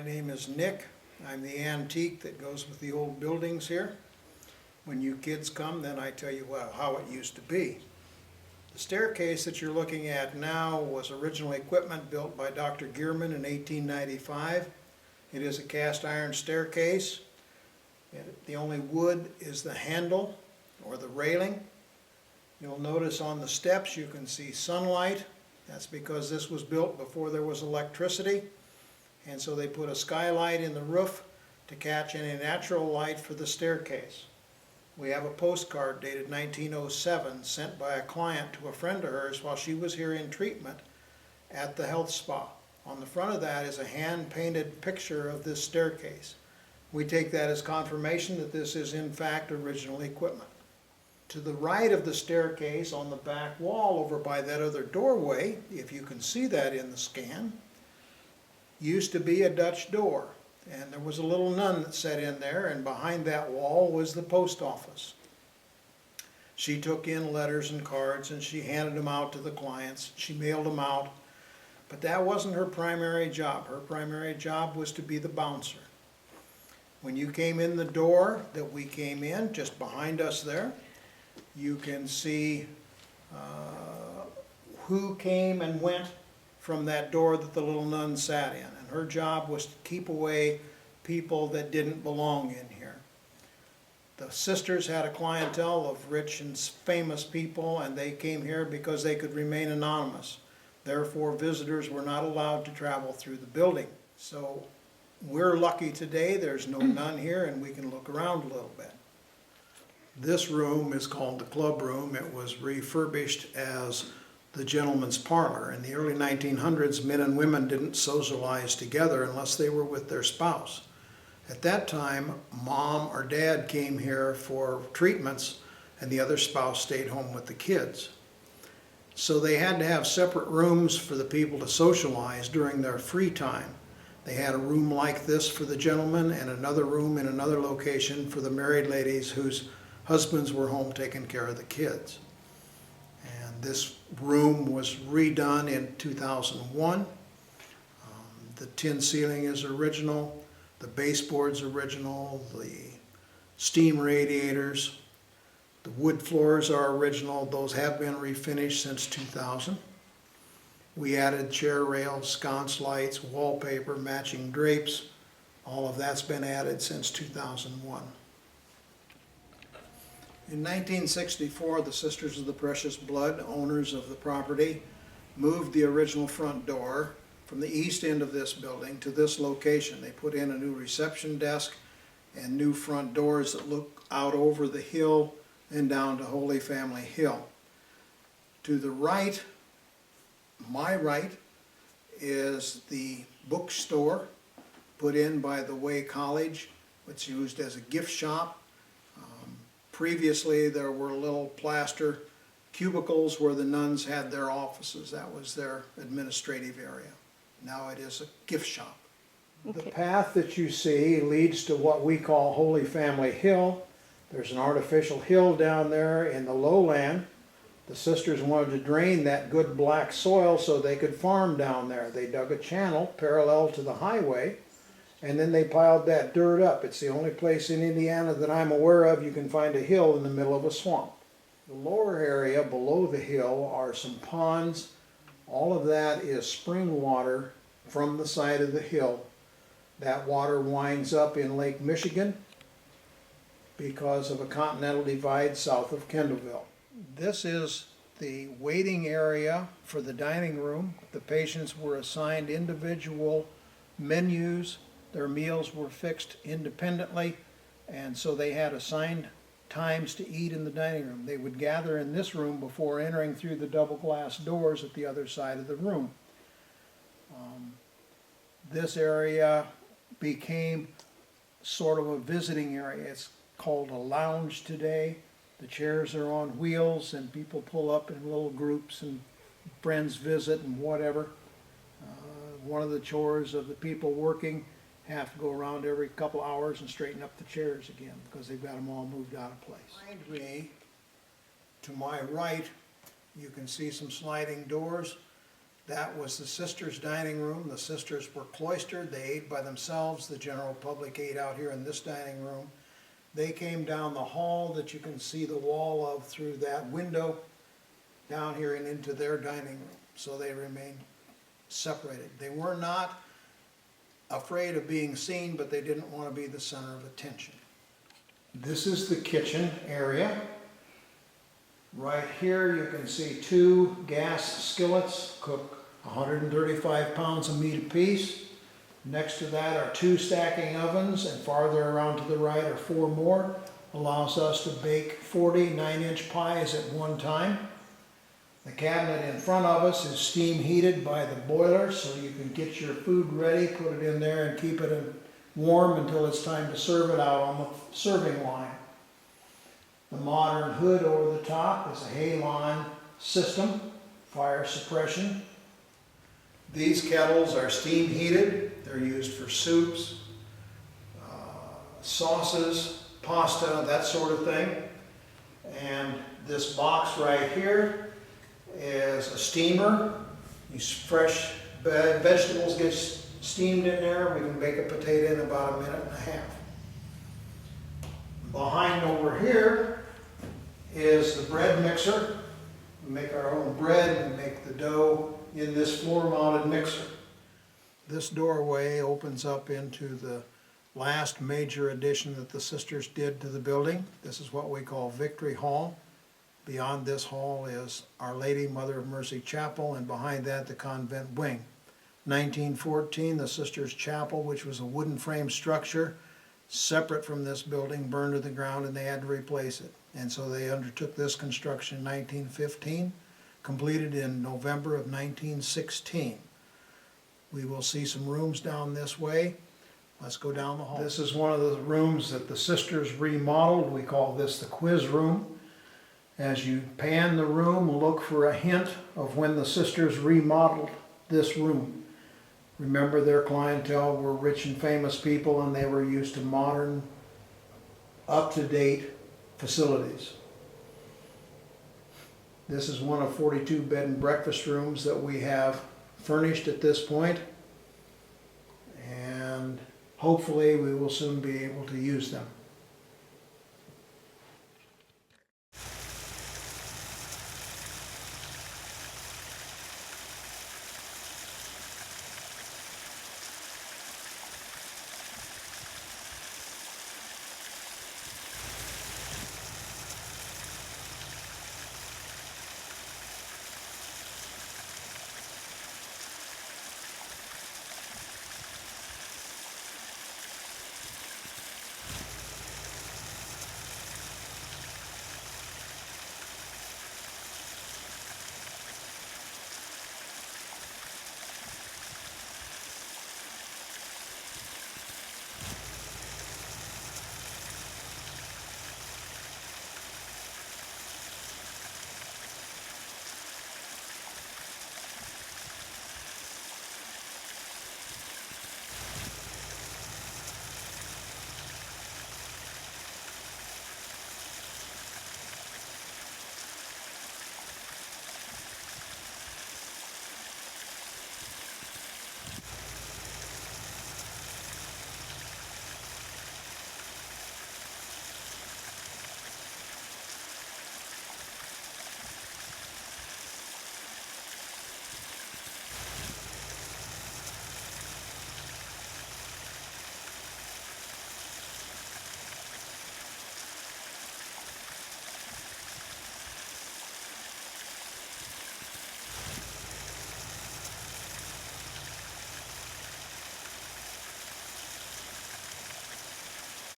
My name is Nick. I'm the antique that goes with the old buildings here. When you kids come, then I tell you how it used to be. The staircase that you're looking at now was original equipment built by Dr. Gearman in 1895. It is a cast iron staircase. The only wood is the handle or the railing. You'll notice on the steps you can see sunlight. That's because this was built before there was electricity. And so they put a skylight in the roof to catch any natural light for the staircase. We have a postcard dated 1907 sent by a client to a friend of hers while she was here in treatment at the health spa. On the front of that is a hand-painted picture of this staircase. We take that as confirmation that this is in fact original equipment. To the right of the staircase on the back wall over by that other doorway, if you can see that in the scan, used to be a Dutch door, and there was a little nun that sat in there, and behind that wall was the post office. She took in letters and cards and she handed them out to the clients. She mailed them out, but that wasn't her primary job. Her primary job was to be the bouncer. When you came in the door that we came in, just behind us there, you can see who came and went from that door that the little nun sat in. And her job was to keep away people that didn't belong in here. The sisters had a clientele of rich and famous people, and they came here because they could remain anonymous. Therefore, visitors were not allowed to travel through the building. So we're lucky today, there's no nun here, and we can look around a little bit. This room is called the club room. It was refurbished as the gentleman's parlor. In the early 1900s, men and women didn't socialize together unless they were with their spouse. At that time, mom or dad came here for treatments and the other spouse stayed home with the kids. So they had to have separate rooms for the people to socialize during their free time. They had a room like this for the gentlemen and another room in another location for the married ladies whose husbands were home taking care of the kids. And this room was redone in 2001. The tin ceiling is original, the baseboard's original, the steam radiators, the wood floors are original. Those have been refinished since 2000. We added chair rails, sconce lights, wallpaper, matching drapes. All of that's been added since 2001. In 1964, the Sisters of the Precious Blood, owners of the property, moved the original front door from the east end of this building to this location. They put in a new reception desk and new front doors that look out over the hill and down to Holy Family Hill. To the right, my right, is the bookstore put in by the Way College, which is used as a gift shop. Previously, there were little plaster cubicles where the nuns had their offices. That was their administrative area. Now it is a gift shop. Okay. The path that you see leads to what we call Holy Family Hill. There's an artificial hill down there in the lowland. The sisters wanted to drain that good black soil so they could farm down there. They dug a channel parallel to the highway, and then they piled that dirt up. It's the only place in Indiana that I'm aware of you can find a hill in the middle of a swamp. The lower area below the hill are some ponds. All of that is spring water from the side of the hill. That water winds up in Lake Michigan because of a continental divide south of Kendallville. This is the waiting area for the dining room. The patients were assigned individual menus. Their meals were fixed independently, and so they had assigned times to eat in the dining room. They would gather in this room before entering through the double glass doors at the other side of the room. This area became sort of a visiting area. It's called a lounge today. The chairs are on wheels and people pull up in little groups and friends visit and whatever. One of the chores of the people working have to go around every couple hours and straighten up the chairs again because they've got them all moved out of place. Behind me, to my right, you can see some sliding doors. That was the sisters' dining room. The sisters were cloistered. They ate by themselves. The general public ate out here in this dining room. They came down the hall that you can see the wall of through that window down here and into their dining room. So they remained separated. They were not afraid of being seen, but they didn't want to be the center of attention. This is the kitchen area. Right here you can see 2 gas skillets, cook 135 pounds of meat apiece. Next to that are 2 stacking ovens, and farther around to the right are 4 more. Allows us to bake 40 9-inch pies at one time. The cabinet in front of us is steam heated by the boiler, so you can get your food ready, put it in there and keep it warm until it's time to serve it out on the serving line. The modern hood over the top is a halon system, fire suppression. These kettles are steam heated. They're used for soups, sauces, pasta, that sort of thing. And this box right here is a steamer. These fresh vegetables get steamed in there. We can bake a potato in about 1.5 minutes. Behind over here is the bread mixer. We make our own bread and make the dough in this floor-mounted mixer. This doorway opens up into the last major addition that the sisters did to the building. This is what we call Victory Hall. Beyond this hall is Our Lady Mother of Mercy Chapel, and behind that the convent wing. 1914, the sisters' chapel, which was a wooden frame structure separate from this building, burned to the ground and they had to replace it. And so they undertook this construction in 1915, completed in November of 1916. We will see some rooms down this way. Let's go down the hall. This is one of the rooms that the sisters remodeled. We call this the quiz room. As you pan the room, look for a hint of when the sisters remodeled this room. Remember, their clientele were rich and famous people, and they were used to modern, up-to-date facilities. This is one of 42 bed and breakfast rooms that we have furnished at this point, and hopefully we will soon be able to use them.